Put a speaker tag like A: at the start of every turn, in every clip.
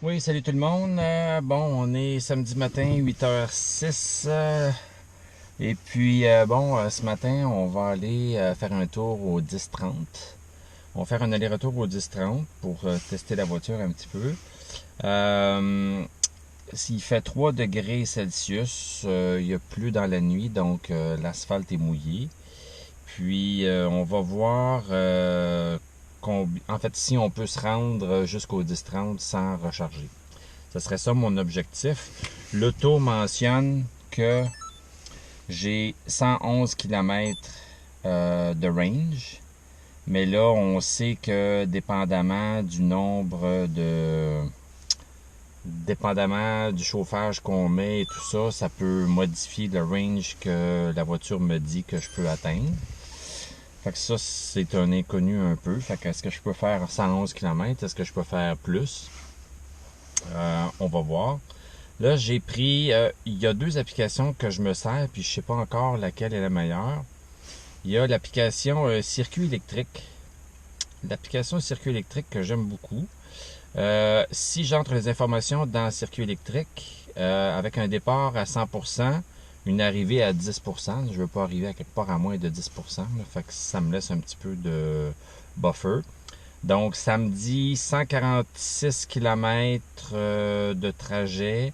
A: Oui, salut tout le monde. Bon, on est samedi matin, 8h06. Et puis, ce matin, on va aller faire un tour au 10-30. On va faire un aller-retour au 10-30 pour tester la voiture un petit peu. S'il fait 3 degrés Celsius, il y a plu dans la nuit, donc l'asphalte est mouillé. Puis, on va voir en fait, si on peut se rendre jusqu'au 10-30 sans recharger. Ce serait ça mon objectif. L'auto mentionne que j'ai 111 km de range. Mais là, on sait que dépendamment du chauffage qu'on met et tout ça, ça peut modifier le range que la voiture me dit que je peux atteindre. Fait que ça, c'est un inconnu un peu. Fait que est-ce que je peux faire 111 km? Est-ce que je peux faire plus? On va voir. Là, j'ai pris... il y a 2 applications que je me sers, puis je sais pas encore laquelle est la meilleure. Il y a l'application Circuit électrique. L'application Circuit électrique que j'aime beaucoup. Si j'entre les informations dans Circuit électrique, avec un départ à 100%, une arrivée à 10%, je veux pas arriver à quelque part à moins de 10%, là, fait que ça me laisse un petit peu de buffer. Donc, samedi, 146 km de trajet.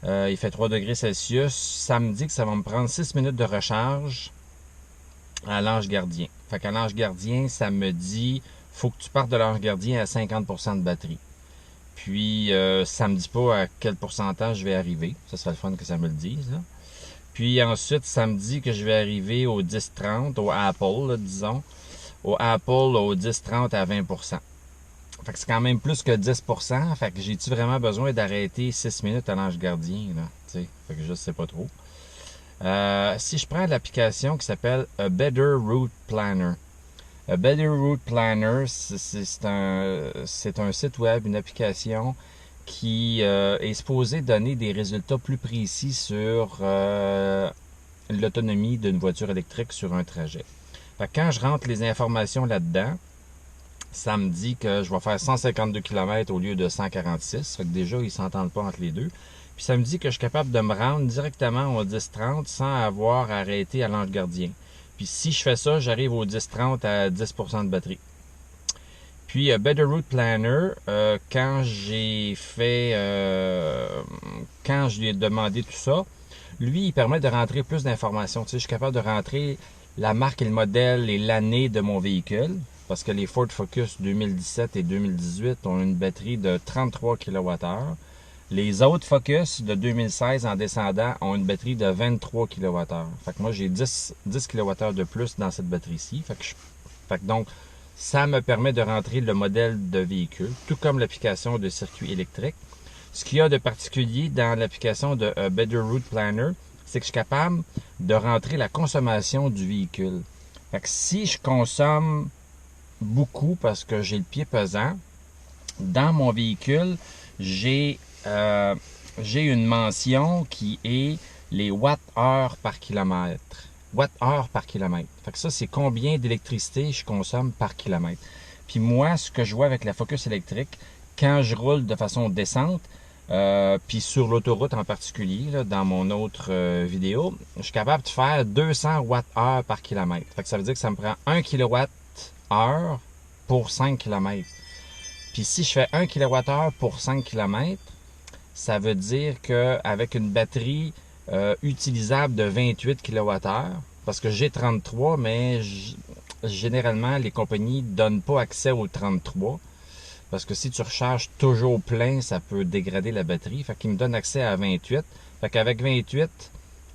A: Il fait 3 degrés Celsius. Ça me dit que ça va me prendre 6 minutes de recharge à l'Ange Gardien. Fait qu'à l'Ange Gardien, ça me dit faut que tu partes de l'Ange Gardien à 50% de batterie. Puis, ça me dit pas à quel pourcentage je vais arriver. Ça serait le fun que ça me le dise, là. Puis ensuite, ça me dit que je vais arriver au 10-30, au Apple, là, disons. Au Apple, au 10-30 à 20%. Fait que c'est quand même plus que 10%. Fait que j'ai-tu vraiment besoin d'arrêter 6 minutes à l'Ange Gardien, là? T'sais, fait que je sais pas trop. Si je prends l'application qui s'appelle A Better Route Planner. A Better Route Planner, c'est un site web, une application qui est supposé donner des résultats plus précis sur l'autonomie d'une voiture électrique sur un trajet. Fait que quand je rentre les informations là-dedans, ça me dit que je vais faire 152 km au lieu de 146. Fait que déjà, ils s'entendent pas entre les deux. Puis ça me dit que je suis capable de me rendre directement au 10-30 sans avoir arrêté à l'Ange Gardien. Puis si je fais ça, j'arrive au 10-30 à 10% de batterie. Puis Better Route Planner, quand je lui ai demandé tout ça, lui, il permet de rentrer plus d'informations. Tu sais, je suis capable de rentrer la marque et le modèle et l'année de mon véhicule. Parce que les Ford Focus 2017 et 2018 ont une batterie de 33 kWh. Les autres Focus de 2016 en descendant ont une batterie de 23 kWh. Fait que moi, j'ai 10 kWh de plus dans cette batterie-ci. Fait que donc, ça me permet de rentrer le modèle de véhicule, tout comme l'application de circuit électrique. Ce qu'il y a de particulier dans l'application de Better Route Planner, c'est que je suis capable de rentrer la consommation du véhicule. Fait que si je consomme beaucoup parce que j'ai le pied pesant, dans mon véhicule, j'ai une mention qui est les watts-heure par kilomètre. Watts-heure par kilomètre. Fait que ça, c'est combien d'électricité je consomme par kilomètre. Puis moi, ce que je vois avec la Focus électrique, quand je roule de façon descente, puis sur l'autoroute en particulier, là, dans mon autre vidéo, je suis capable de faire 200 watts-heure par kilomètre. Fait que ça veut dire que ça me prend 1 kWh pour 5 km. Puis si je fais 1 kWh pour 5 km, ça veut dire qu'avec une batterie utilisable de 28 kWh, parce que j'ai 33, mais généralement, les compagnies ne donnent pas accès au 33. Parce que si tu recharges toujours plein, ça peut dégrader la batterie. Fait qu'il me donne accès à 28. Fait qu'avec 28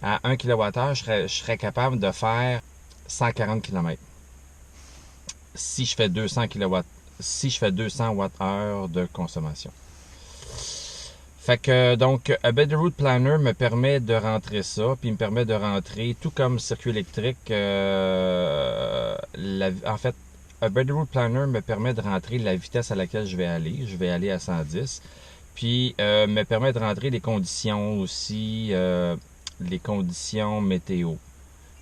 A: à 1 kWh, je serais capable de faire 140 km. Si je fais 200 kW, si je fais 200 Wh de consommation. Fait que donc, A Better Route Planner me permet de rentrer ça, puis il me permet de rentrer, tout comme circuit électrique, en fait, A Better Route Planner me permet de rentrer la vitesse à laquelle je vais aller. Je vais aller à 110. Puis, me permet de rentrer les conditions aussi, les conditions météo.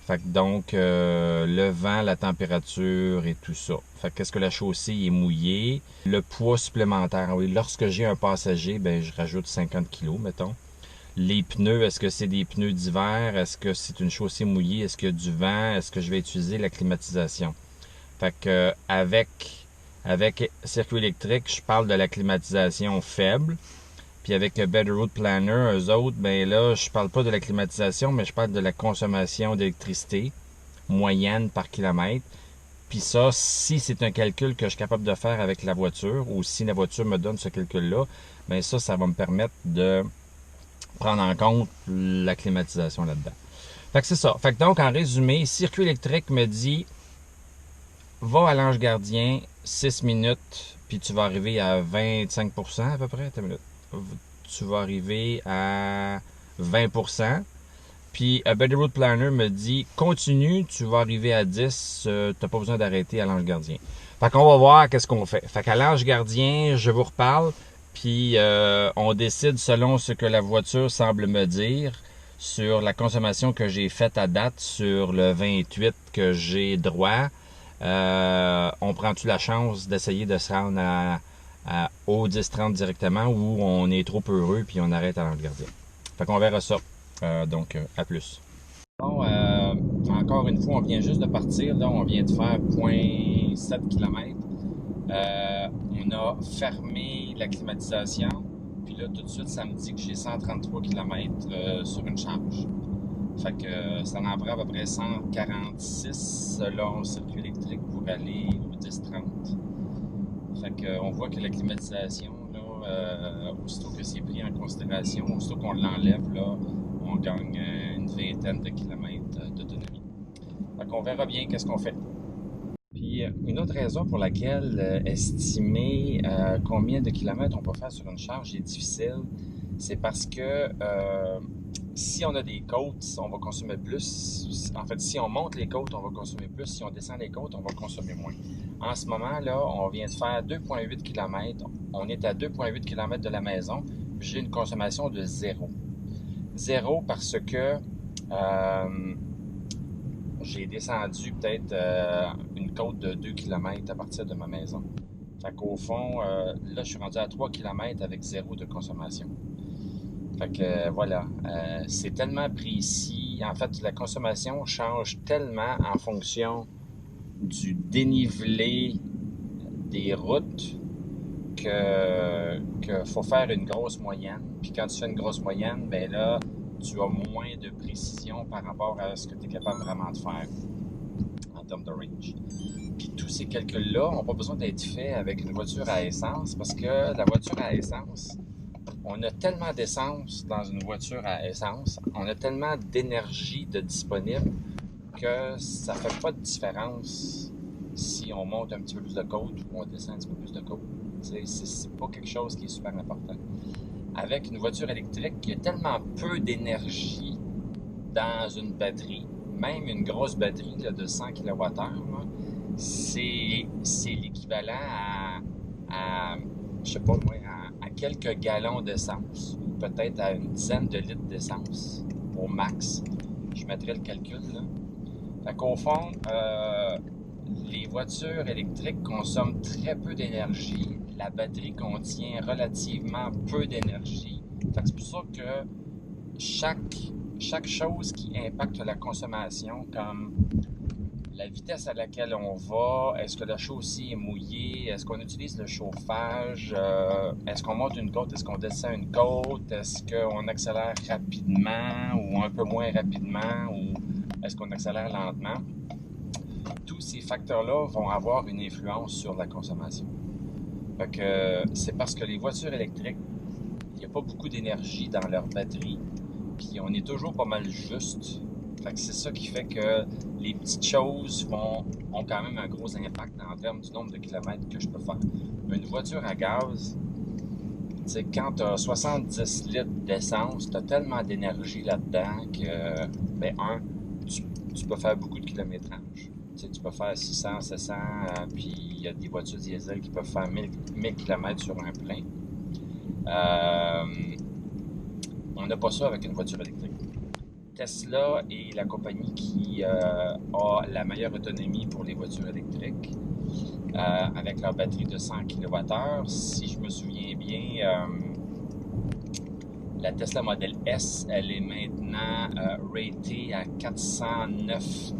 A: Fait que donc, le vent, la température et tout ça. Fait que qu'est-ce que la chaussée est mouillée? Le poids supplémentaire. Oui, lorsque j'ai un passager, ben je rajoute 50 kilos, mettons. Les pneus, est-ce que c'est des pneus d'hiver? Est-ce que c'est une chaussée mouillée? Est-ce qu'il y a du vent? Est-ce que je vais utiliser la climatisation? Fait que avec circuit électrique, je parle de la climatisation faible. Puis avec Better Route Planner, eux autres, ben là, je parle pas de la climatisation, mais je parle de la consommation d'électricité moyenne par kilomètre. Puis ça, si c'est un calcul que je suis capable de faire avec la voiture, ou si la voiture me donne ce calcul-là, ben ça va me permettre de prendre en compte la climatisation là-dedans. Fait que c'est ça. Fait que donc, en résumé, circuit électrique me dit, va à l'Ange Gardien, 6 minutes, puis tu vas arriver à 25% à peu près. Attends une minute. Tu vas arriver à 20%. Puis Better Route Planner me dit, continue, tu vas arriver à 10, t'as pas besoin d'arrêter à l'Ange Gardien. Fait qu'on va voir qu'est-ce qu'on fait. Fait qu'à l'Ange Gardien, je vous reparle, puis on décide selon ce que la voiture semble me dire sur la consommation que j'ai faite à date sur le 28 que j'ai droit. On prend-tu la chance d'essayer de se rendre au 10-30 directement ou on est trop heureux puis on arrête à l'Ange Gardien. Fait qu'on verra ça. Donc, à plus. Bon, encore une fois, on vient juste de partir. Là, on vient de faire 0,7 km. On a fermé la climatisation. Puis là, tout de suite, ça me dit que j'ai 133 km sur une charge. Fait que ça en prend à peu près 146 selon le circuit électrique pour aller au 10-30. Fait que on voit que la climatisation, là, aussitôt que c'est pris en considération, aussitôt qu'on l'enlève, là, on gagne une vingtaine de kilomètres d'autonomie. Fait qu'on verra bien qu'est-ce qu'on fait. Puis une autre raison pour laquelle estimer combien de kilomètres on peut faire sur une charge est difficile, c'est parce que si on a des côtes, on va consommer plus. En fait, si on monte les côtes, on va consommer plus. Si on descend les côtes, on va consommer moins. En ce moment, là, on vient de faire 2,8 km. On est à 2,8 km de la maison. J'ai une consommation de 0. 0 parce que j'ai descendu peut-être une côte de 2 km à partir de ma maison. Fait qu'au fond, là, je suis rendu à 3 km avec 0 de consommation. Fait que voilà, c'est tellement précis. En fait, la consommation change tellement en fonction du dénivelé des routes que faut faire une grosse moyenne. Puis quand tu fais une grosse moyenne, ben là, tu as moins de précision par rapport à ce que tu es capable vraiment de faire en termes de range. Puis tous ces calculs-là n'ont pas besoin d'être faits avec une voiture à essence parce que la voiture à essence, on a tellement d'essence dans une voiture à essence, on a tellement d'énergie de disponible que ça fait pas de différence si on monte un petit peu plus de côte ou on descend un petit peu plus de côte. C'est pas quelque chose qui est super important. Avec une voiture électrique, il y a tellement peu d'énergie dans une batterie, même une grosse batterie là, de 100 kWh, c'est l'équivalent à je sais pas moi, à quelques gallons d'essence, ou peut-être à une dizaine de litres d'essence au max. Je mettrai le calcul là. Fait qu'au fond, les voitures électriques consomment très peu d'énergie. La batterie contient relativement peu d'énergie. Fait que c'est pour ça que chaque chose qui impacte la consommation, comme la vitesse à laquelle on va, est-ce que la chaussée est mouillée, est-ce qu'on utilise le chauffage, est-ce qu'on monte une côte, est-ce qu'on descend une côte, est-ce qu'on accélère rapidement ou un peu moins rapidement, ou est-ce qu'on accélère lentement. Tous ces facteurs-là vont avoir une influence sur la consommation. Fait que c'est parce que les voitures électriques, il n'y a pas beaucoup d'énergie dans leur batterie, puis on est toujours pas mal juste. Fait que c'est ça qui fait que les petites choses ont quand même un gros impact en termes du nombre de kilomètres que je peux faire. Une voiture à gaz, quand tu as 70 litres d'essence, tu as tellement d'énergie là-dedans que, tu peux faire beaucoup de kilométrage. Tu peux faire 600, 700, puis il y a des voitures diesel qui peuvent faire 1000 km sur un plein. On n'a pas ça avec une voiture électrique. Tesla est la compagnie qui a la meilleure autonomie pour les voitures électriques avec leur batterie de 100 kWh. Si je me souviens bien, la Tesla Model S, elle est maintenant ratée à 409 000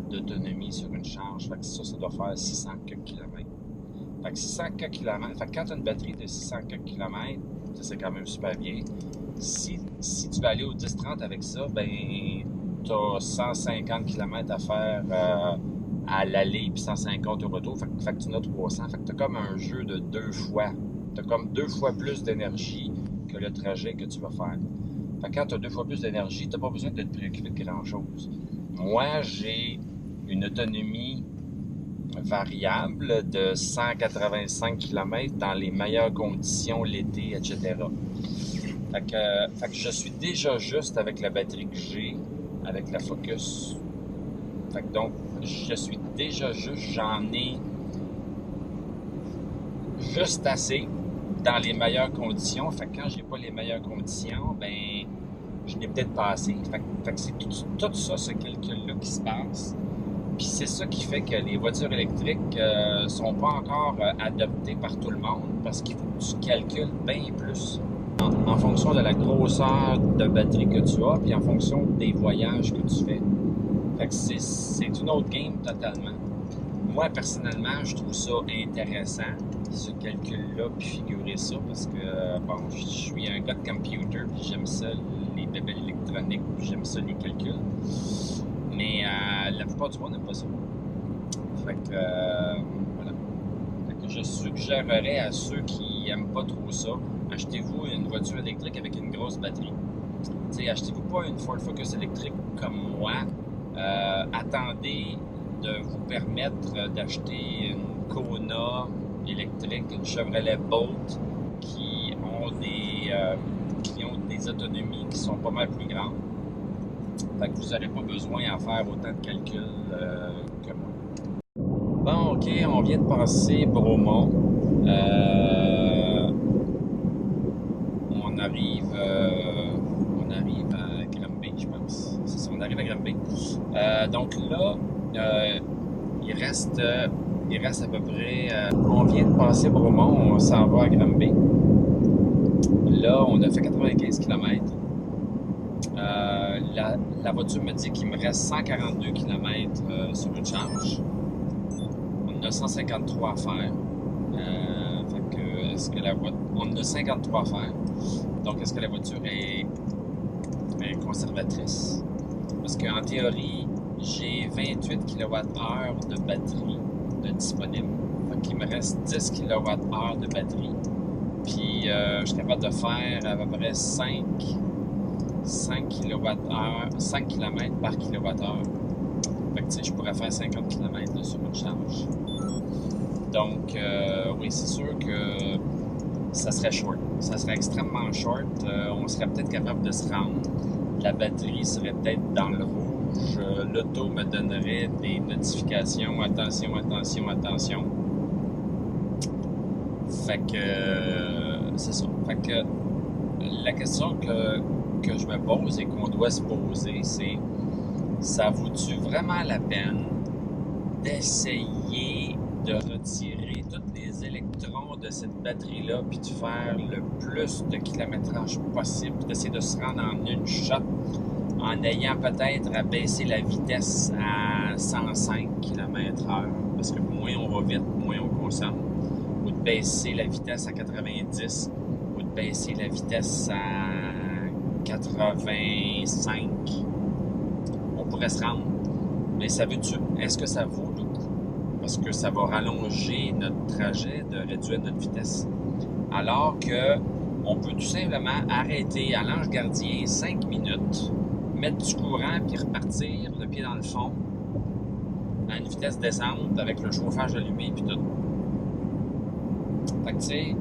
A: d'autonomie sur une charge. Fait que ça doit faire 600 km. Fait que 600 km, fait que quand tu as une batterie de 600 km, c'est quand même super bien. Si tu vas aller au 10-30 avec ça, ben tu as 150 km à faire à l'aller puis 150 au retour. Fait que tu en as 300. Fait que tu as comme un jeu de 2 fois. Tu as comme 2 fois plus d'énergie que le trajet que tu vas faire. Fait que quand tu as 2 fois plus d'énergie, tu n'as pas besoin de te préoccuper de grand-chose. Moi, j'ai une autonomie variable de 185 km dans les meilleures conditions l'été, etc. Fait que je suis déjà juste avec la batterie que j'ai, avec la Focus. Fait que donc, je suis déjà juste, j'en ai juste assez dans les meilleures conditions. Fait que quand j'ai pas les meilleures conditions, ben, je n'ai peut-être pas assez. Fait que c'est tout ça, ce calcul-là qui se passe. Puis c'est ça qui fait que les voitures électriques sont pas encore adoptées par tout le monde parce qu'il faut que tu calcules bien plus en fonction de la grosseur de batterie que tu as puis en fonction des voyages que tu fais. Fait que c'est une autre game totalement. Moi, personnellement, je trouve ça intéressant, ce calcul-là, puis figurer ça, parce que, bon, je suis un gars de computer, puis j'aime ça, les bébés électroniques, puis j'aime ça, les calculs. Mais la plupart du monde n'aime pas ça. Fait que, voilà. Fait que je suggérerais à ceux qui n'aiment pas trop ça, achetez-vous une voiture électrique avec une grosse batterie. T'sais, achetez-vous pas une Ford Focus électrique comme moi. Attendez de vous permettre d'acheter une Kona électrique, une Chevrolet Bolt qui ont des autonomies qui sont pas mal plus grandes. Fait que vous n'aurez pas besoin à faire autant de calculs que moi. Bon, OK, on vient de passer Bromont. On arrive à Granby, je pense. C'est ça, on arrive à Granby. Donc là, il reste à peu près... on vient de passer Bromont, on s'en va à Granby. Là, on a fait 95 km. La voiture me dit qu'il me reste 142 km sur une charge. On a 153 à faire. Fait que, on a 53 à faire. Donc, est-ce que la voiture est conservatrice? Parce qu'en théorie, j'ai 28 kWh de batterie disponible. Fait qu'il me reste 10 kWh de batterie. Puis, je suis capable de faire à peu près 5 kWh, 5 km par kWh. Fait que, tu sais, je pourrais faire 50 km là, sur une charge. Donc, oui, c'est sûr que ça serait short. Ça serait extrêmement short. On serait peut-être capable de se rendre. La batterie serait peut-être dans le rouge. L'auto me donnerait des notifications. Attention, attention, attention. Fait que, c'est ça. Fait que, la question que je me pose et qu'on doit se poser, c'est ça vaut-tu vraiment la peine d'essayer de retirer tous les électrons de cette batterie-là puis de faire le plus de kilométrage possible puis d'essayer de se rendre en une shot en ayant peut-être à baisser la vitesse à 105 km/h parce que moins on va vite, moins on consomme, ou de baisser la vitesse à 90 ou de baisser la vitesse à 85, on pourrait se rendre. Mais est-ce que ça vaut le coup? Parce que ça va rallonger notre trajet, de réduire notre vitesse. Alors que on peut tout simplement arrêter à l'Ange Gardien 5 minutes, mettre du courant puis repartir le pied dans le fond à une vitesse descente avec le chauffage allumé puis tout. Fait que tu sais,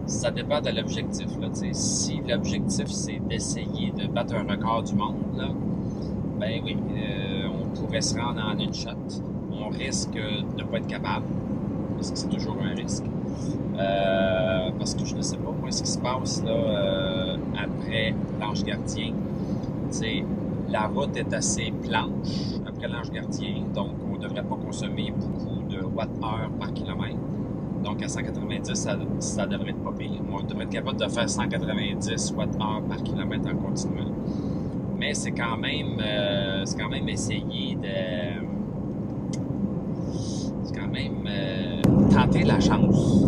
A: ça dépend de l'objectif. Là, si l'objectif, c'est d'essayer de battre un record du monde, là, ben oui, on pourrait se rendre en une shot. On risque de ne pas être capable, parce que c'est toujours un risque. Parce que je ne sais pas, moi, ce qui se passe là, après l'Ange Gardien. La route est assez planche après l'Ange Gardien, donc on ne devrait pas consommer beaucoup de watts-heure par kilomètre. Donc à 190, ça devrait être pas pire. On devrait être capable de faire 190 watts-heure par kilomètre en continuant. Mais c'est quand même essayer de... C'est quand même tenter la chance.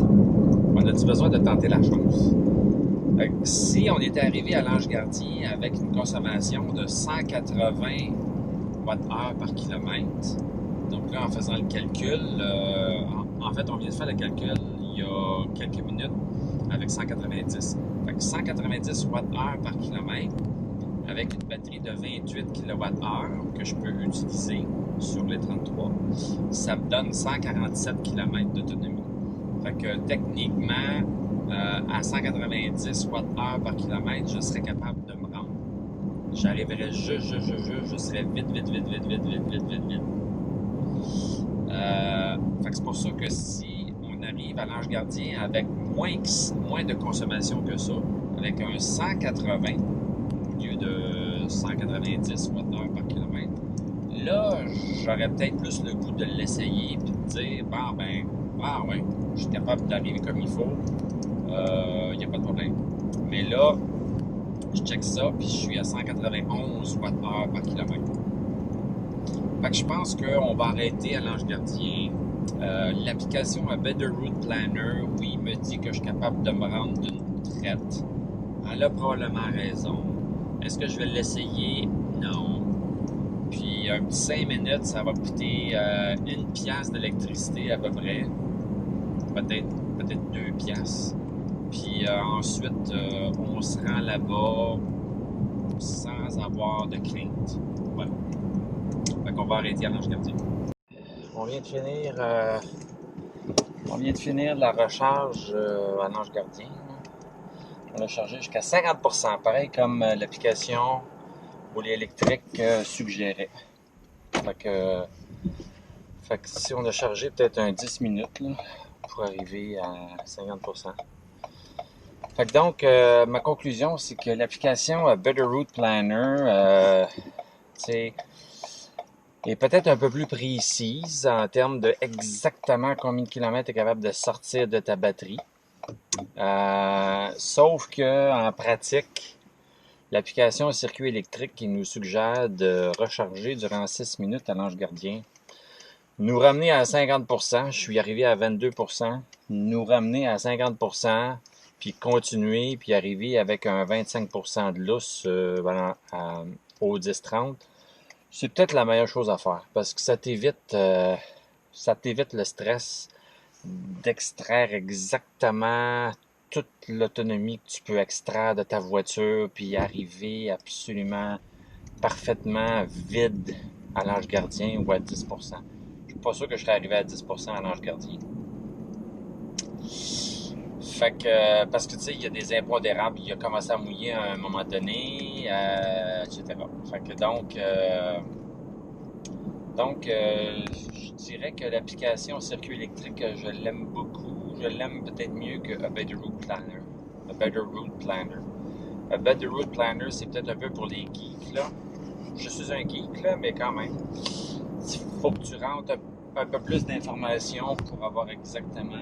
A: On a-tu besoin de tenter la chance? Si on était arrivé à l'Ange Gardien avec une consommation de 180 watts-heure par kilomètre, donc là, en faisant le calcul, en fait, on vient de faire le calcul il y a quelques minutes avec 190. Fait que 190 watts-heure par kilomètre avec une batterie de 28 kWh que je peux utiliser sur les 33, ça me donne 147 km d'autonomie. Fait que techniquement, à 190 watts-heure par kilomètre, je serais capable de me rendre. J'arriverais je serais vite. Fait que c'est pour ça que si on arrive à l'Ange Gardien avec moins de consommation que ça, avec un 180 au lieu de 190 watts-heure par kilomètre, là, j'aurais peut-être plus le goût de l'essayer et de dire, ouais, je suis capable d'arriver comme il faut, il n'y a pas de problème. Mais là, je check ça, puis je suis à 191 watts-heure par kilomètre. Fait que je pense qu'on va arrêter à l'Ange Gardien. L'application A Better Route Planner, oui, me dit que je suis capable de me rendre d'une traite. Elle a probablement raison. Est-ce que je vais l'essayer? Non. Puis un petit 5 minutes, ça va coûter 1 piastre d'électricité à peu près. Peut-être 2 piastres. Puis ensuite, on se rend là-bas sans avoir de crainte. Voilà. Fait qu'on va arrêter à l'Ange Gardien. On vient de finir la recharge à l'Ange Gardien. On a chargé jusqu'à 50%, pareil comme l'application rouler électrique suggérait. Fait que si on a chargé peut-être un 10 minutes là, pour arriver à 50%. Fait que donc, ma conclusion, c'est que l'application Better Route Planner, est peut-être un peu plus précise en termes de exactement combien de kilomètres tu es capable de sortir de ta batterie. Sauf que en pratique, l'application circuit électrique qui nous suggère de recharger durant 6 minutes à l'Ange Gardien, nous ramener à 50%, je suis arrivé à 22%, nous ramener à 50%, puis continuer, puis arriver avec un 25% de lousse au 10-30, c'est peut-être la meilleure chose à faire, parce que ça t'évite le stress d'extraire exactement toute l'autonomie que tu peux extraire de ta voiture, puis arriver absolument parfaitement vide à l'Ange Gardien ou à 10%. Je suis pas sûr que je serais arrivé à 10% à l'Ange Gardien. Fait que, parce que tu sais, il y a des impondérables, il a commencé à mouiller à un moment donné, etc. Fait que donc, je dirais que l'application circuit électrique, je l'aime beaucoup. Je l'aime peut-être mieux que A Better Route Planner. A Better Route Planner. A Better Route Planner, c'est peut-être un peu pour les geeks, là. Je suis un geek, là, mais quand même. Il faut que tu rentres un peu plus d'informations pour avoir exactement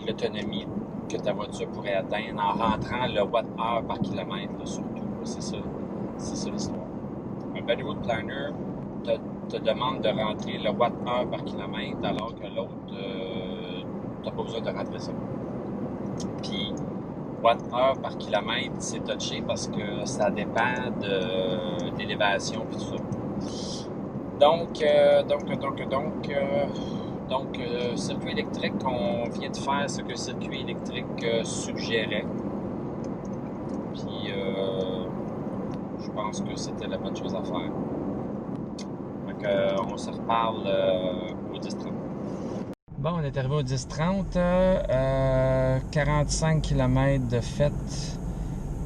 A: l'autonomie que ta voiture pourrait atteindre en rentrant le watt-heure par kilomètre, là, surtout. C'est ça l'histoire. Un Better Route Planner te demande de rentrer le watt-heure par kilomètre, alors que l'autre, t'as pas besoin de rentrer ça. Puis, watt-heure par kilomètre, c'est touché parce que ça dépend d'élévation et tout ça. Donc, circuit électrique, on vient de faire ce que circuit électrique suggérait. Puis, je pense que c'était la bonne chose à faire. Donc, on se reparle au 10-30. Bon, on est arrivé au 10-30. 45 km de fait,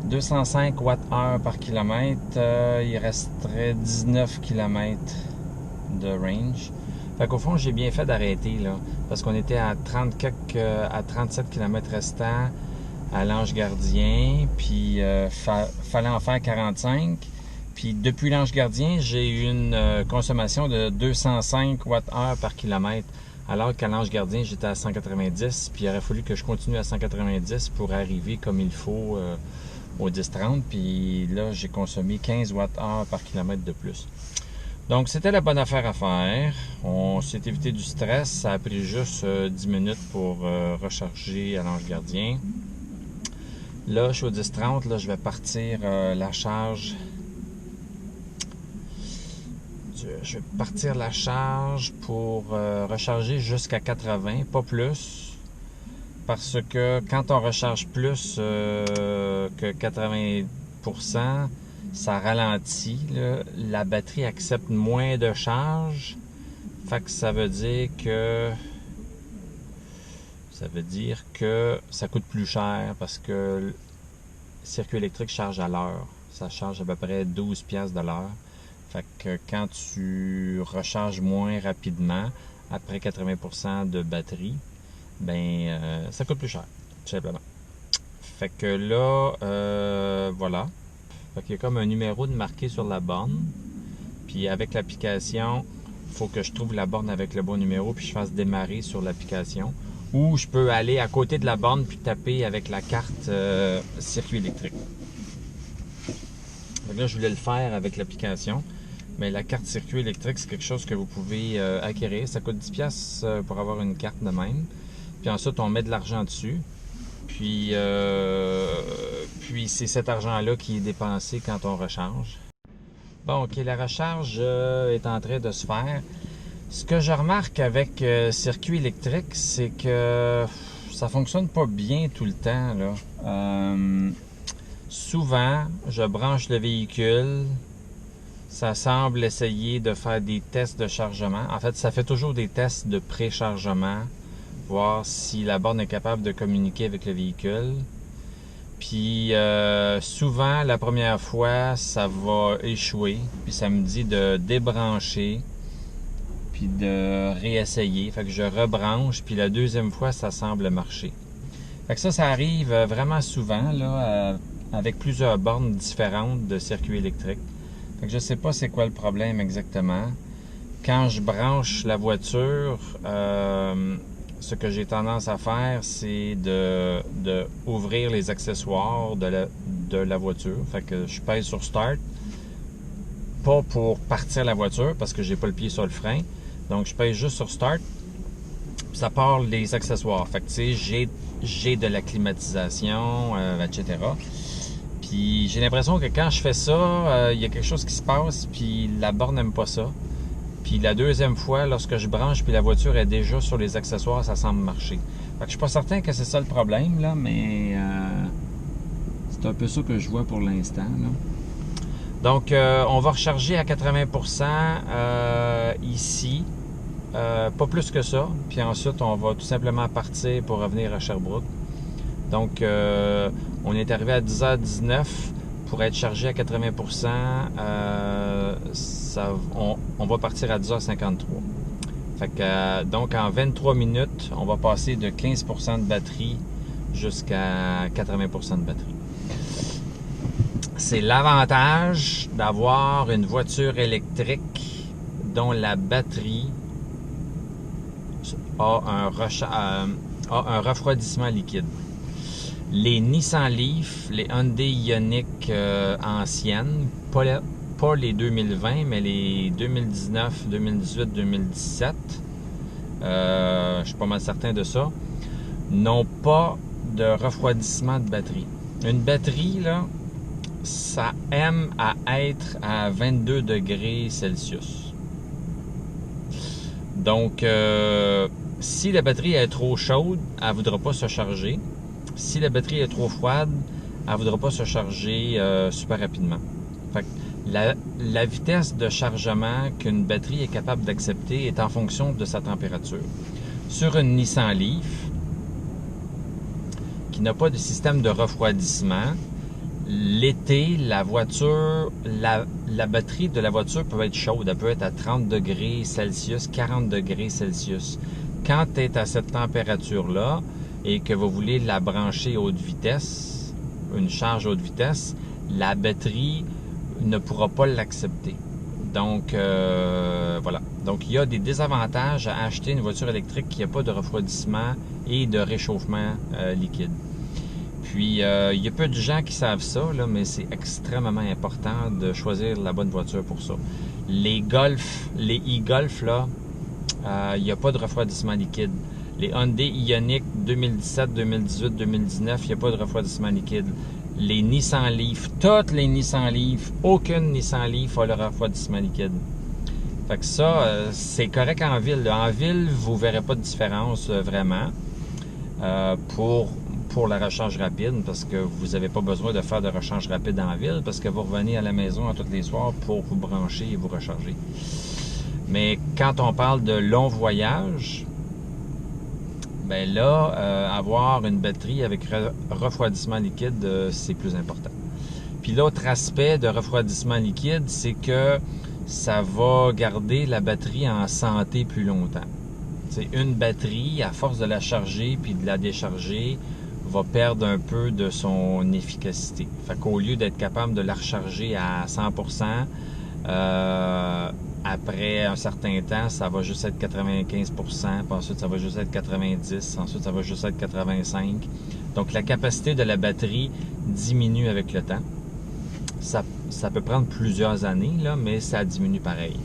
A: 205 Wh par kilomètre. Il resterait 19 km de range. Fait qu'au fond, j'ai bien fait d'arrêter, là, parce qu'on était à 37 km restants à l'Ange Gardien, puis fallait en faire 45. Puis depuis l'Ange Gardien, j'ai eu une consommation de 205 Wh par kilomètre, alors qu'à l'Ange Gardien, j'étais à 190, puis il aurait fallu que je continue à 190 pour arriver comme il faut au 10-30, puis là, j'ai consommé 15 Wh par kilomètre de plus. Donc, c'était la bonne affaire à faire. On s'est évité du stress. Ça a pris juste 10 minutes pour recharger à l'Ange Gardien. Là, je suis au 10-30. Là, je vais partir la charge. Je vais partir la charge pour recharger jusqu'à 80, pas plus. Parce que quand on recharge plus que 80%, ça ralentit, là. La batterie accepte moins de charge. Fait que ça veut dire que ça coûte plus cher parce que le circuit électrique charge à l'heure. Ça charge à peu près 12 piastres de l'heure. Fait que quand tu recharges moins rapidement, après 80% de batterie, ben ça coûte plus cher, tout simplement. Fait que là, voilà. Fait qu'il y a comme un numéro de marqué sur la borne. Puis avec l'application, il faut que je trouve la borne avec le bon numéro puis je fasse démarrer sur l'application. Ou je peux aller à côté de la borne puis taper avec la carte circuit électrique. Fait que là, je voulais le faire avec l'application. Mais la carte circuit électrique, c'est quelque chose que vous pouvez acquérir. Ça coûte 10$ pour avoir une carte de même. Puis ensuite, on met de l'argent dessus. Puis c'est cet argent-là qui est dépensé quand on recharge. Bon, OK, la recharge est en train de se faire. Ce que je remarque avec circuit électrique, c'est que ça fonctionne pas bien tout le temps, là. Souvent, je branche le véhicule. Ça semble essayer de faire des tests de chargement. En fait, ça fait toujours des tests de préchargement, voir si la borne est capable de communiquer avec le véhicule. Puis souvent, la première fois, ça va échouer. Puis ça me dit de débrancher, puis de réessayer. Fait que je rebranche, puis la deuxième fois, ça semble marcher. Fait que ça arrive vraiment souvent, là, avec plusieurs bornes différentes de circuit électrique. Fait que je sais pas c'est quoi le problème exactement. Quand je branche la voiture, ce que j'ai tendance à faire, c'est de ouvrir les accessoires de la voiture. Fait que je pèse sur Start, pas pour partir la voiture parce que j'ai pas le pied sur le frein. Donc je pèse juste sur Start, puis ça part les accessoires. Fait que tu sais, j'ai de la climatisation, etc. Puis j'ai l'impression que quand je fais ça, il y a quelque chose qui se passe, puis la borne n'aime pas ça. Puis la deuxième fois, lorsque je branche, puis la voiture est déjà sur les accessoires, ça semble marcher. Fait que je suis pas certain que c'est ça le problème, là, mais c'est un peu ça que je vois pour l'instant, là. Donc, on va recharger à 80% ici, pas plus que ça. Puis ensuite, on va tout simplement partir pour revenir à Sherbrooke. Donc, on est arrivé à 10h19 pour être chargé à 80%. On va partir à 10h53. Fait que, donc, en 23 minutes, on va passer de 15% de batterie jusqu'à 80% de batterie. C'est l'avantage d'avoir une voiture électrique dont la batterie a un refroidissement liquide. Les Nissan Leaf, les Hyundai Ioniq anciennes, pas les 2020, mais les 2019, 2018, 2017, je suis pas mal certain de ça, n'ont pas de refroidissement de batterie. Une batterie, là, ça aime à être à 22 degrés Celsius. Donc, si la batterie est trop chaude, elle ne voudra pas se charger. Si la batterie est trop froide, elle ne voudra pas se charger super rapidement. Fait que la vitesse de chargement qu'une batterie est capable d'accepter est en fonction de sa température. Sur une Nissan Leaf, qui n'a pas de système de refroidissement, l'été, la batterie de la voiture peut être chaude. Elle peut être à 30 degrés Celsius, 40 degrés Celsius. Quand tu es à cette température-là et que vous voulez la brancher haute vitesse, une charge haute vitesse, la batterie il ne pourra pas l'accepter. Donc, voilà. Donc, il y a des désavantages à acheter une voiture électrique qui n'a pas de refroidissement et de réchauffement liquide. Puis, il y a peu de gens qui savent ça, là, mais c'est extrêmement important de choisir la bonne voiture pour ça. Les Golf, les e-Golf, là, il n'y a pas de refroidissement liquide. Les Hyundai Ioniq 2017, 2018, 2019, il n'y a pas de refroidissement liquide. Les Nissan Leaf, toutes les Nissan Leaf, aucune Nissan Leaf a le refroidissement liquide. Fait que ça, c'est correct en ville. En ville, vous ne verrez pas de différence vraiment pour la recharge rapide, parce que vous n'avez pas besoin de faire de recharge rapide en ville, parce que vous revenez à la maison tous les soirs pour vous brancher et vous recharger. Mais quand on parle de long voyage, ben là, avoir une batterie avec refroidissement liquide, c'est plus important. Puis l'autre aspect de refroidissement liquide, c'est que ça va garder la batterie en santé plus longtemps. T'sais, une batterie, à force de la charger puis de la décharger, va perdre un peu de son efficacité. Fait qu'au lieu d'être capable de la recharger à 100%, après un certain temps, ça va juste être 95%, puis ensuite ça va juste être 90%, ensuite ça va juste être 85%. Donc la capacité de la batterie diminue avec le temps. Ça peut prendre plusieurs années, là, mais ça diminue pareil.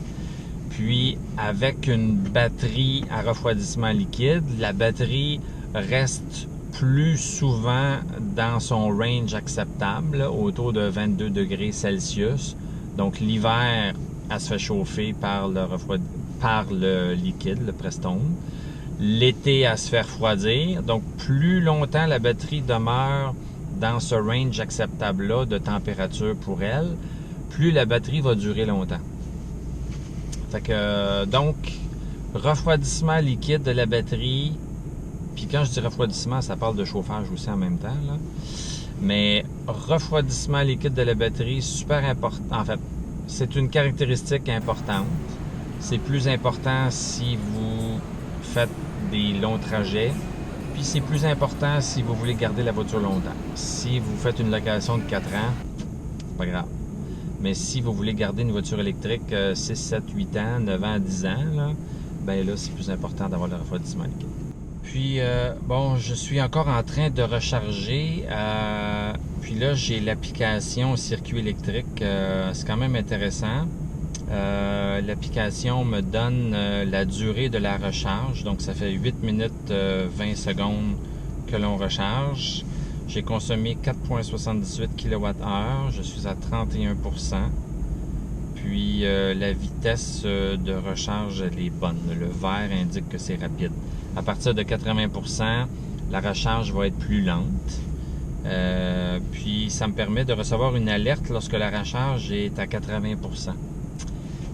A: Puis avec une batterie à refroidissement liquide, la batterie reste plus souvent dans son range acceptable, autour de 22 degrés Celsius. Donc l'hiver, elle se fait chauffer par le liquide, le Prestone. L'été, elle se fait refroidir. Donc plus longtemps la batterie demeure dans ce range acceptable-là de température pour elle, plus la batterie va durer longtemps. Fait que, donc, refroidissement liquide de la batterie, puis quand je dis refroidissement, ça parle de chauffage aussi en même temps, là. Mais refroidissement liquide de la batterie, super important. En fait, c'est une caractéristique importante. C'est plus important si vous faites des longs trajets. Puis c'est plus important si vous voulez garder la voiture longtemps. Si vous faites une location de 4 ans, pas grave. Mais si vous voulez garder une voiture électrique 6, 7, 8 ans, 9 ans, 10 ans, là, ben là, c'est plus important d'avoir le refroidissement liquide. Puis, bon, je suis encore en train de recharger. Puis là, j'ai l'application circuit électrique. C'est quand même intéressant. L'application me donne la durée de la recharge. Donc, ça fait 8 minutes 20 secondes que l'on recharge. J'ai consommé 4,78 kWh. Je suis à 31%. Puis, la vitesse de recharge, elle est bonne. Le vert indique que c'est rapide. À partir de 80%, la recharge va être plus lente. Puis, ça me permet de recevoir une alerte lorsque la recharge est à 80%.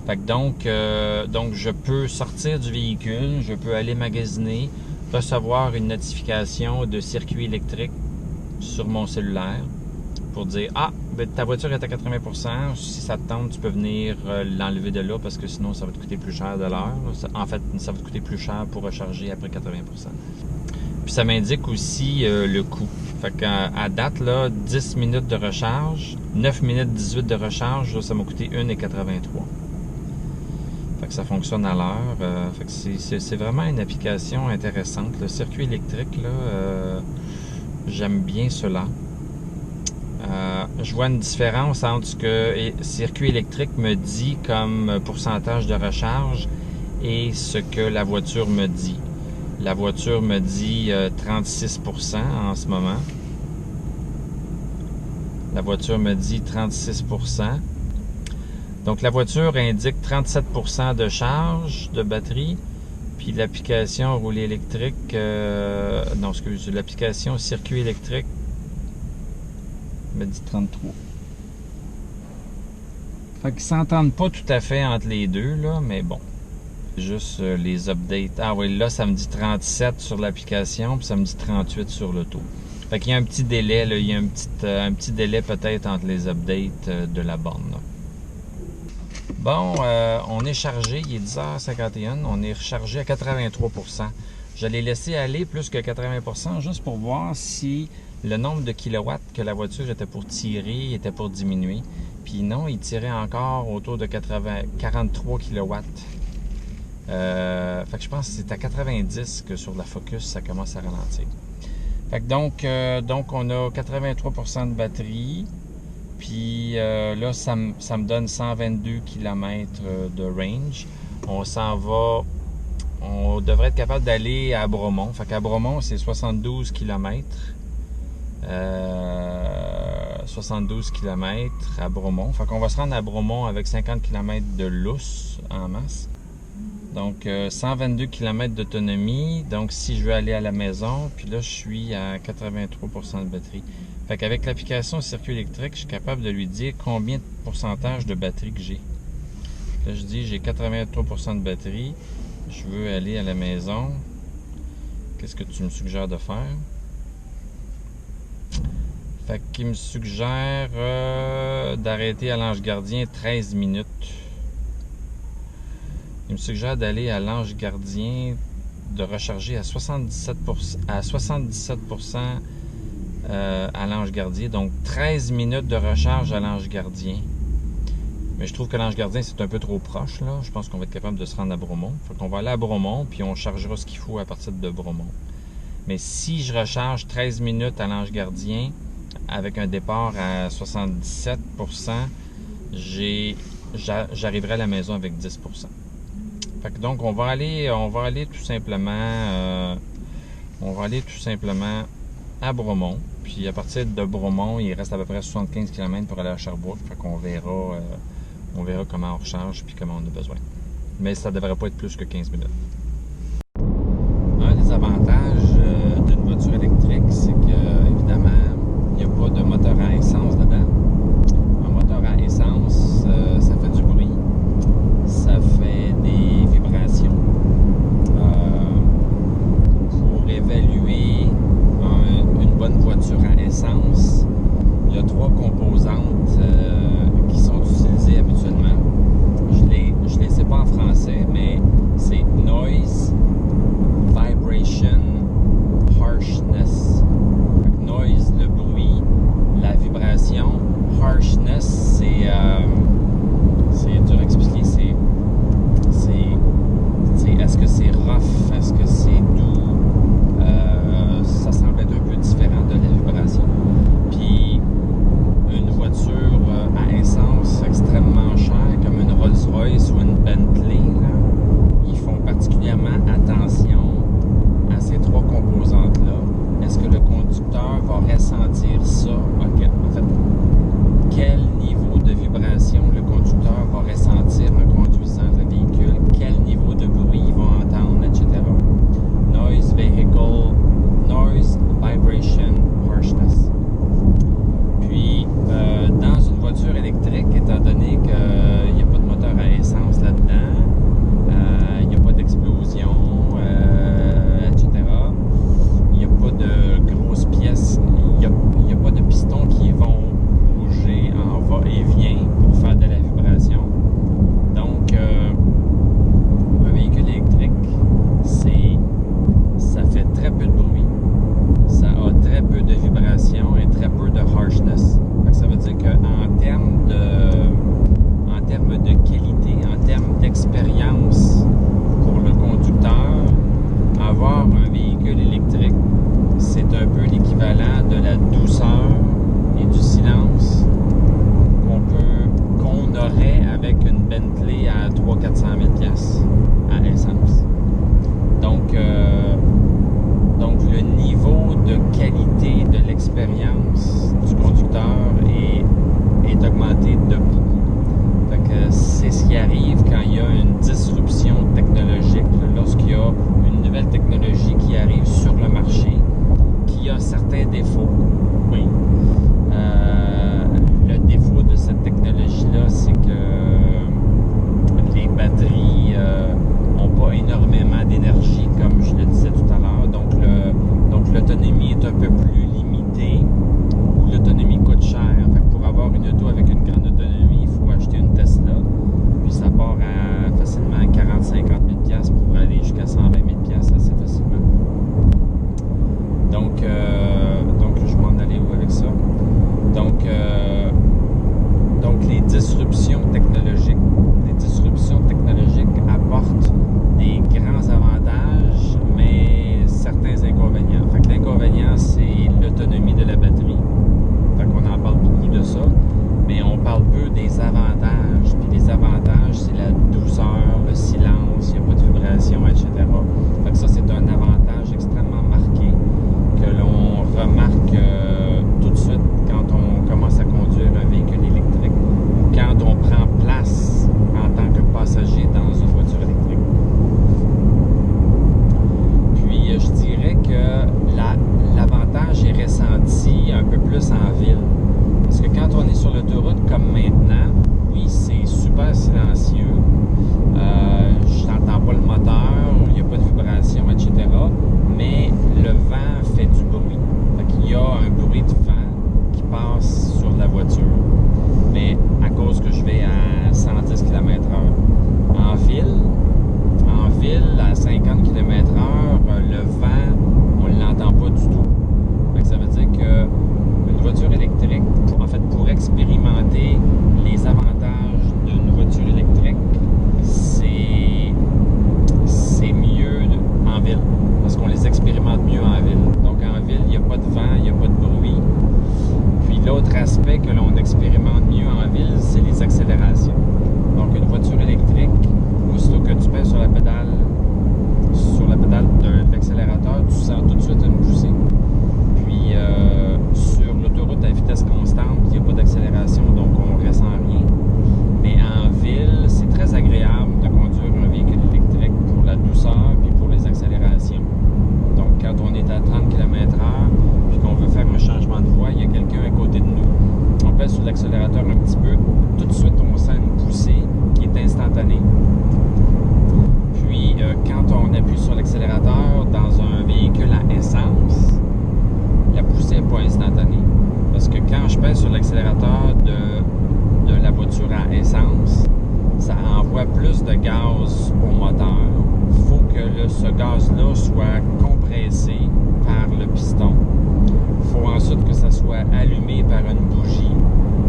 A: Fait que donc, je peux sortir du véhicule, je peux aller magasiner, recevoir une notification de circuit électrique sur mon cellulaire pour dire « Ah, ben, ta voiture est à 80%, si ça te tente, tu peux venir l'enlever de là parce que sinon, ça va te coûter plus cher de l'heure. En fait, ça va te coûter plus cher pour recharger après 80%. » Puis ça m'indique aussi le coût. Fait qu'à date, là, 10 minutes de recharge, 9 minutes 18 de recharge, là, ça m'a coûté 1,83. Fait que ça fonctionne à l'heure. Fait que c'est vraiment une application intéressante. Le circuit électrique, là, j'aime bien cela. Je vois une différence entre ce que le circuit électrique me dit comme pourcentage de recharge et ce que la voiture me dit. La voiture me dit 36% en ce moment. La voiture me dit 36%. Donc, la voiture indique 37% de charge de batterie. Puis l'application roulée électrique... non, excusez, l'application circuit électrique me dit 33. Fait qu'ils s'entendent pas tout à fait entre les deux, là, mais bon. Juste les updates. Ah oui, là, ça me dit 37 sur l'application, puis ça me dit 38 sur l'auto. Fait qu'il y a un petit délai, là, il y a un petit délai peut-être entre les updates de la borne, là. Bon, on est chargé, il est 10h51, on est rechargé à 83%. Je l'ai laissé aller plus que 80% juste pour voir si le nombre de kilowatts que la voiture était pour tirer était pour diminuer. Puis non, il tirait encore autour de 43 kW. Fait que je pense que c'est à 90 que sur la Focus, ça commence à ralentir. Fait que donc on a 83% de batterie. Puis là, ça me donne 122 km de range. On s'en va. On devrait être capable d'aller à Bromont. Fait qu'à Bromont, c'est 72 km. 72 km à Bromont. Fait qu'on va se rendre à Bromont avec 50 km de lousse en masse. Donc 122 km d'autonomie. Donc si je veux aller à la maison, puis là je suis à 83% de batterie. Fait qu'avec l'application circuit électrique, je suis capable de lui dire combien de pourcentage de batterie que j'ai. Là je dis j'ai 83% de batterie. Je veux aller à la maison. Qu'est-ce que tu me suggères de faire? Fait qu'il me suggère d'arrêter à l'Ange Gardien 13 minutes. Il me suggère d'aller à l'Ange Gardien, de recharger à 77%, à l'Ange Gardien. Donc 13 minutes de recharge à l'Ange Gardien. Mais je trouve que l'Ange Gardien, c'est un peu trop proche, là. Je pense qu'on va être capable de se rendre à Bromont. Fait qu'on va aller à Bromont, puis on chargera ce qu'il faut à partir de Bromont. Mais si je recharge 13 minutes à l'Ange Gardien, avec un départ à 77%, j'arriverai à la maison avec 10%. Fait que donc on va aller tout simplement à Bromont. Puis à partir de Bromont, il reste à peu près 75 km pour aller à Sherbrooke. Fait qu'on verra comment on recharge puis comment on a besoin. Mais ça devrait pas être plus que 15 minutes. Un des avantages d'une voiture électrique, c'est que évidemment, il n'y a pas de moteur à essence dedans. Un moteur à essence, ça fait du bruit, ça fait des vibrations. Pour évaluer une bonne voiture à essence, il y a 3 composantes qui sont utilisées habituellement. Je les sais pas en français, mais c'est noise, vibration, harshness. Noise, le bruit, la vibration. Harshness, c'est dur à expliquer. Est-ce que c'est rough? Est-ce que c'est doux? Ça semble être un peu différent de la vibration. Puis, une voiture L'autre aspect que l'on expérimente mieux en ville, c'est les accélérations. Donc, une voiture électrique, aussitôt que tu pèses sur la pédale de l'accélérateur, tu sens tout de suite une poussée. Puis, sur l'autoroute à vitesse constante, il n'y a pas d'accélération, donc on ne ressent rien. Mais en ville, c'est très agréable de conduire un véhicule électrique pour la douceur puis pour les accélérations. Donc, quand on est à 30 km/h puis qu'on veut faire un changement de voie, il y a quelqu'un à côté de nous, on pèse sur l'accélérateur un petit peu, tout de suite, on sent une poussée qui est instantanée. Puis, quand on appuie sur l'accélérateur dans un véhicule à essence, la poussée n'est pas instantanée. Parce que quand je pèse sur l'accélérateur de la voiture à essence, ça envoie plus de gaz au moteur. Il faut que ce gaz-là soit compressé par le piston. Il faut ensuite que ça soit allumé par une bougie.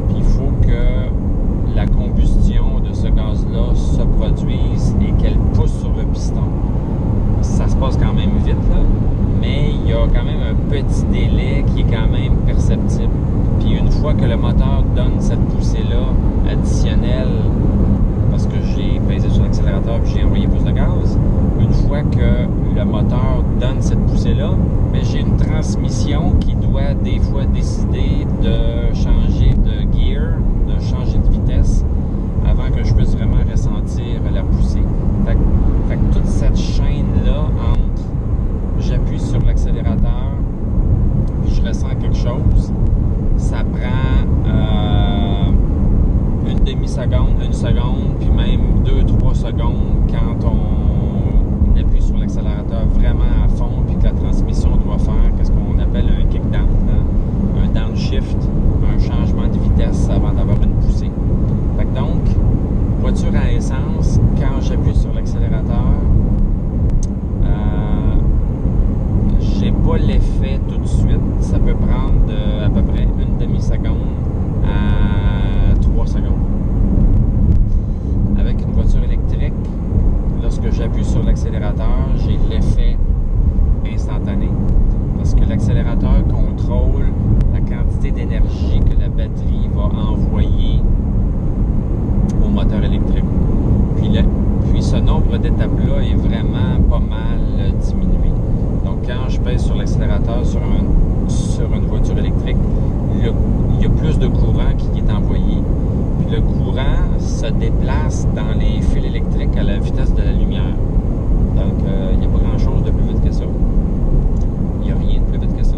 A: Puis il faut que la combustion de ce gaz-là se produise et qu'elle pousse sur le piston. Ça se passe quand même vite, là, mais il y a quand même un petit délai qui est quand même perceptible. Puis une fois que le moteur donne cette poussée-là additionnelle, parce que j'ai pesé sur l'accélérateur et j'ai envoyé plus de gaz, une fois que le moteur donne cette poussée-là, mais j'ai une transmission qui doit des fois décider de changer de gear, de changer de vitesse, avant que je puisse vraiment ressentir la poussée. Fait que toute cette chaîne-là entre j'appuie sur l'accélérateur, puis je ressens quelque chose, ça prend une demi-seconde, une seconde, puis même 2-3 secondes quand on appuie sur l'accélérateur vraiment à fond, puis que la transmission doit faire qu'est-ce qu'on appelle un kick-down, hein? Un downshift, un changement de vitesse avant d'avoir une poussée. Fait que donc, voiture à essence, quand j'appuie sur l'accélérateur, j'ai pas l'effet tout de suite. Ça peut prendre à peu près une demi-seconde à 3 secondes. Avec une voiture électrique, lorsque j'appuie sur l'accélérateur, j'ai l'effet instantané. Parce que l'accélérateur contrôle la quantité d'énergie que la batterie va envoyer au moteur électrique. Puis ce nombre d'étapes-là est vraiment pas mal diminué. Donc, quand je pèse sur l'accélérateur sur une voiture électrique, il y a plus de courant qui est envoyé. Puis le courant se déplace dans les fils électriques à la vitesse de la lumière. Donc, il n'y a pas grand-chose de plus vite que ça. Il n'y a rien de plus vite que ça.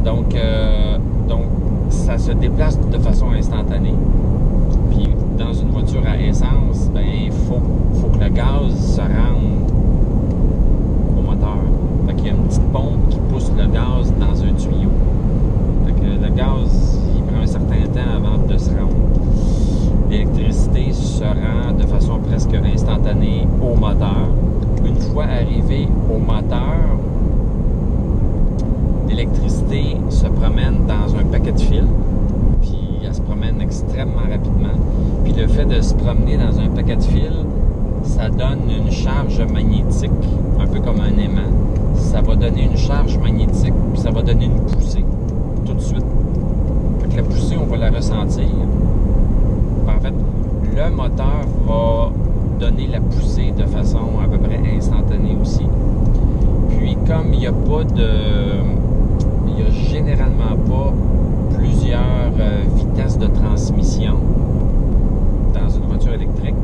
A: Donc, ça se déplace de façon instantanée. Puis, dans une voiture à essence, ben, il faut que le gaz se rende au moteur. Fait qu'il y a une petite pompe qui pousse le gaz dans un tuyau. Fait que le gaz, il prend un certain temps avant de se rendre. L'électricité se rend de façon presque instantanée au moteur. Une fois arrivé au moteur, l'électricité se promène dans un paquet de fils, puis elle se promène extrêmement rapidement. Puis le fait de se promener dans un paquet de fils, ça donne une charge magnétique, un peu comme un aimant. Ça va donner une charge magnétique, puis ça va donner une poussée, tout de suite. Fait que la poussée, on va la ressentir. En fait, le moteur va donner la poussée de façon à peu près instantanée aussi. Puis comme il n'y a pas de... Il n'y a généralement pas plusieurs vitesses de transmission dans une voiture électrique.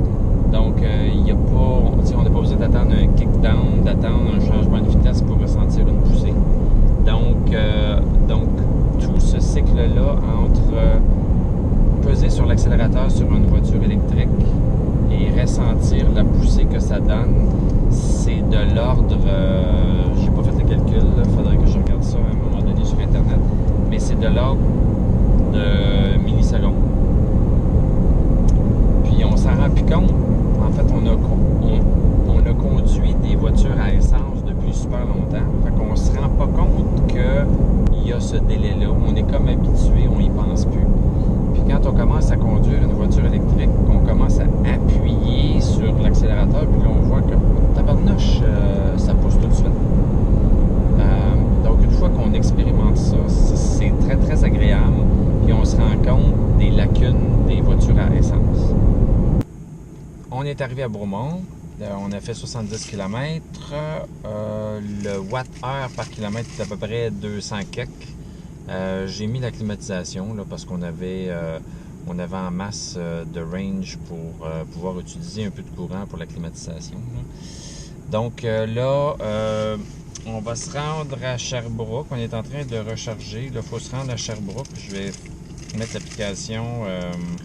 A: Donc, il n'y a pas... On n'a pas besoin d'attendre un kick-down, d'attendre un changement de vitesse pour ressentir une poussée. Donc tout ce cycle-là entre peser sur l'accélérateur sur une voiture électrique et ressentir la poussée que ça donne, c'est de l'ordre... j'ai pas fait le calcul, il faudrait que je regarde ça à un moment donné sur Internet, mais c'est de l'ordre de millisecondes. Puis on s'en rend plus compte. En fait, on a conduit des voitures à essence depuis super longtemps. Fait qu'on se rend pas compte qu'il y a ce délai-là. On est comme habitué, on y pense plus. Puis quand on commence à conduire une voiture électrique, qu'on commence à appuyer sur l'accélérateur, puis là on voit que tabarnouche, ça pousse tout de suite. Donc une fois qu'on expérimente ça, c'est très très agréable. Puis on est arrivé à Bromont. On a fait 70 km. Le watt-heure par kilomètre est à peu près 200 quelques. J'ai mis la climatisation là, parce qu'on avait en masse de range pour pouvoir utiliser un peu de courant pour la climatisation. Là. Donc là, on va se rendre à Sherbrooke. On est en train de recharger. Il faut se rendre à Sherbrooke. Je vais mettre l'application.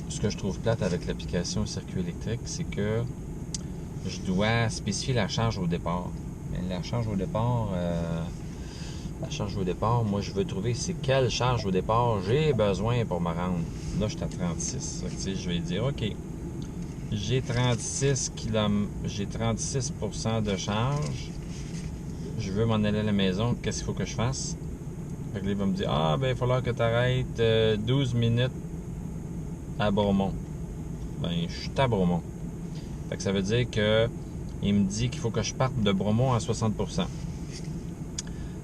A: Ce que je trouve plate avec l'application circuit électrique, c'est que je dois spécifier la charge au départ. Mais la charge au départ, moi je veux trouver c'est quelle charge au départ j'ai besoin pour me rendre. Là, je suis à 36. Je vais dire, OK, j'ai 36% de charge. Je veux m'en aller à la maison. Qu'est-ce qu'il faut que je fasse? Fait que là, il va me dire, ah, ben, il va falloir que tu arrêtes 12 minutes à Bromont. Ben, je suis à Bromont. Fait que ça veut dire que il me dit qu'il faut que je parte de Bromont à 60%.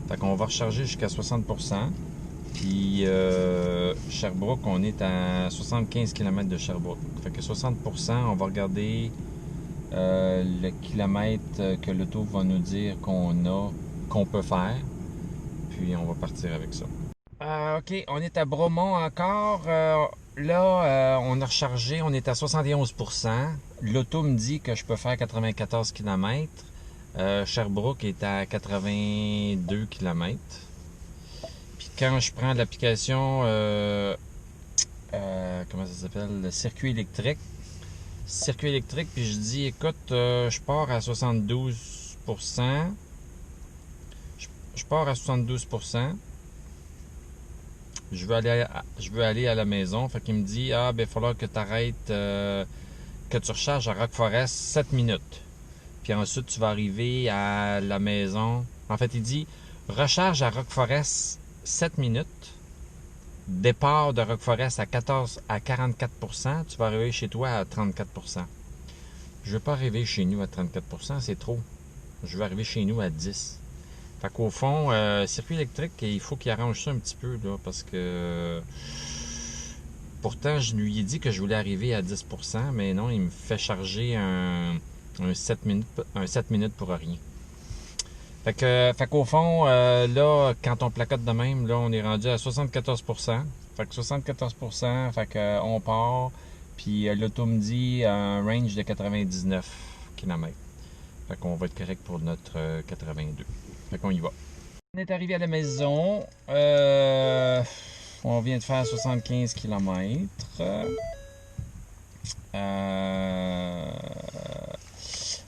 A: Fait qu'on va recharger jusqu'à 60%. Puis Sherbrooke, on est à 75 km de Sherbrooke. Fait que 60%, on va regarder le kilomètre que l'auto va nous dire qu'on peut faire. Puis on va partir avec ça. OK, on est à Bromont encore. Là, on a rechargé, on est à 71%. L'auto me dit que je peux faire 94 km. Sherbrooke est à 82 km. Puis quand je prends l'application, comment ça s'appelle, le circuit électrique, puis je dis, écoute, je pars à 72%. Je pars à 72%. Je veux aller à la maison. Fait qu'il me dit, ah, ben, il va falloir que tu arrêtes, que tu recharges à Rock Forest 7 minutes. Puis ensuite, tu vas arriver à la maison. En fait, il dit, recharge à Rock Forest 7 minutes. Départ de Rock Forest à 44%. Tu vas arriver chez toi à 34%. Je ne veux pas arriver chez nous à 34%, c'est trop. Je veux arriver chez nous à 10%. Fait qu'au fond, circuit électrique, il faut qu'il arrange ça un petit peu, là, parce que pourtant, je lui ai dit que je voulais arriver à 10%, mais non, il me fait charger un 7 minutes pour rien. Fait qu'au fond, là, quand on placote de même, là, on est rendu à 74%. Fait que 74%, fait que on part, puis l'auto me dit un range de 99 km. Fait qu'on va être correct pour notre 82. Fait qu'on y va. On est arrivé à la maison. On vient de faire 75 km.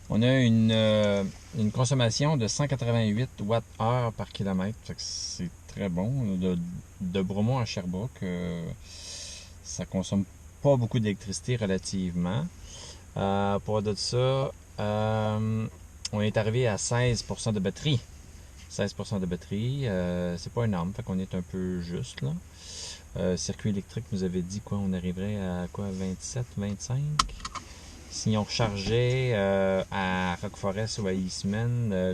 A: On a une consommation de 188 Wh par kilomètre. Fait que c'est très bon. De Bromont à Sherbrooke, ça consomme pas beaucoup d'électricité relativement. Pour de ça, on est arrivé à 16% de batterie. 16% de batterie, c'est pas énorme, fait qu'on est un peu juste là. Circuit électrique nous avait dit quoi, on arriverait à quoi, 27, 25? Si on rechargeait à Rock Forest ou à Eastman, là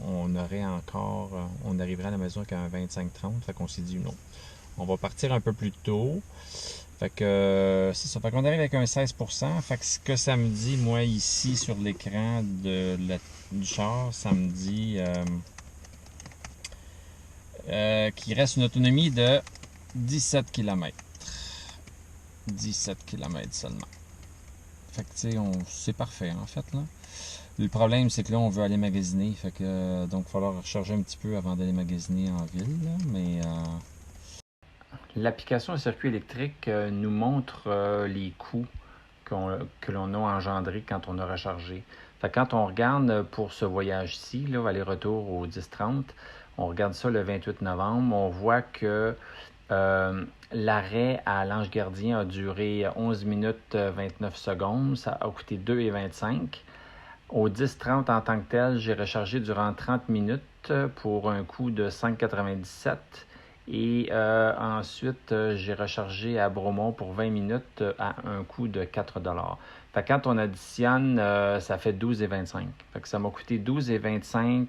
A: on aurait encore, on arriverait à la maison avec un 25-30, fait qu'on s'est dit non. On va partir un peu plus tôt. Fait que c'est ça. Fait qu'on arrive avec un 16%. Fait que ce que ça me dit, moi, ici, sur l'écran du char, ça me dit qu'il reste une autonomie de 17 km. 17 km seulement. Fait que, tu sais, c'est parfait, en fait, là. Le problème, c'est que là, on veut aller magasiner. Fait que, donc, il va falloir recharger un petit peu avant d'aller magasiner en ville, là. Mais... L'application circuit électrique nous montre les coûts que l'on a engendrés quand on a rechargé. Fait que quand on regarde pour ce voyage-ci, là, aller-retour au 10-30, on regarde ça le 28 novembre, on voit que l'arrêt à l'Ange Gardien a duré 11 minutes 29 secondes, ça a coûté 2,25. Au 10-30 en tant que tel, j'ai rechargé durant 30 minutes pour un coût de 5,97. Et ensuite, j'ai rechargé à Bromont pour 20 minutes à un coût de 4 $. Fait que quand on additionne, ça fait 12,25. Fait que ça m'a coûté 12,25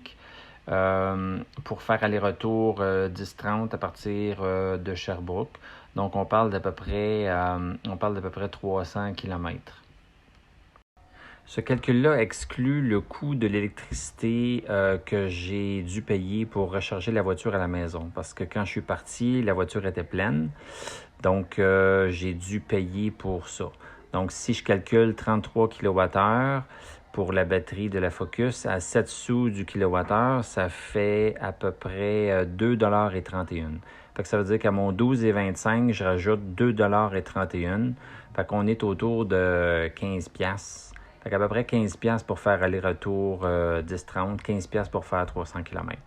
A: pour faire aller-retour 10-30 à partir de Sherbrooke. Donc, on parle d'à peu près 300 km. Ce calcul-là exclut le coût de l'électricité que j'ai dû payer pour recharger la voiture à la maison. Parce que quand je suis parti, la voiture était pleine. Donc, j'ai dû payer pour ça. Donc, si je calcule 33 kWh pour la batterie de la Focus à 7 sous du kilowattheure, ça fait à peu près 2,31 $. Fait que ça veut dire qu'à mon 12,25 $, je rajoute 2,31 $. Fait qu'on est autour de 15 $. Fait qu'à peu près 15 $ pour faire aller-retour 10-30, 15 $ pour faire 300 km.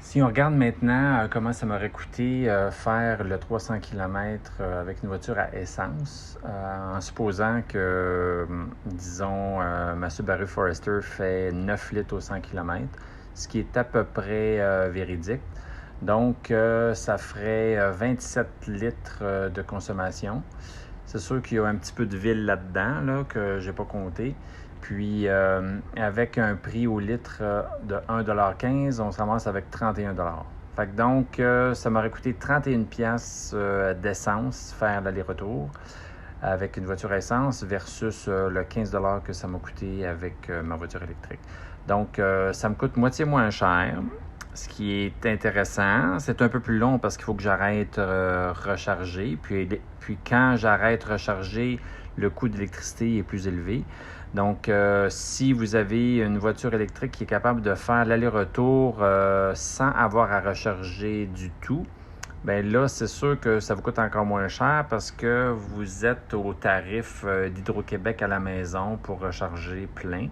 A: Si on regarde maintenant comment ça m'aurait coûté faire le 300 km avec une voiture à essence, en supposant que, disons, ma Subaru Forester fait 9 litres au 100 km, ce qui est à peu près véridique. Donc, ça ferait 27 litres de consommation. C'est sûr qu'il y a un petit peu de ville là-dedans là, que je n'ai pas compté. Puis, avec un prix au litre de 1,15 $, on se ramasse avec 31 $. Fait que donc, ça m'aurait coûté 31 $ d'essence faire l'aller-retour avec une voiture à essence versus le 15 $ que ça m'a coûté avec ma voiture électrique. Donc, ça me coûte moitié moins cher. Ce qui est intéressant, c'est un peu plus long parce qu'il faut que j'arrête recharger. Puis quand j'arrête recharger, le coût d'électricité est plus élevé. Donc, si vous avez une voiture électrique qui est capable de faire l'aller-retour sans avoir à recharger du tout, bien là, c'est sûr que ça vous coûte encore moins cher parce que vous êtes au tarif d'Hydro-Québec à la maison pour recharger plein.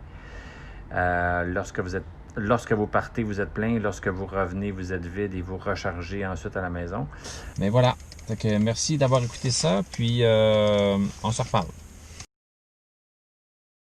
A: Lorsque vous partez, vous êtes plein. Lorsque vous revenez, vous êtes vide et vous rechargez ensuite à la maison. Mais voilà. Donc, merci d'avoir écouté ça. Puis, on se reparle.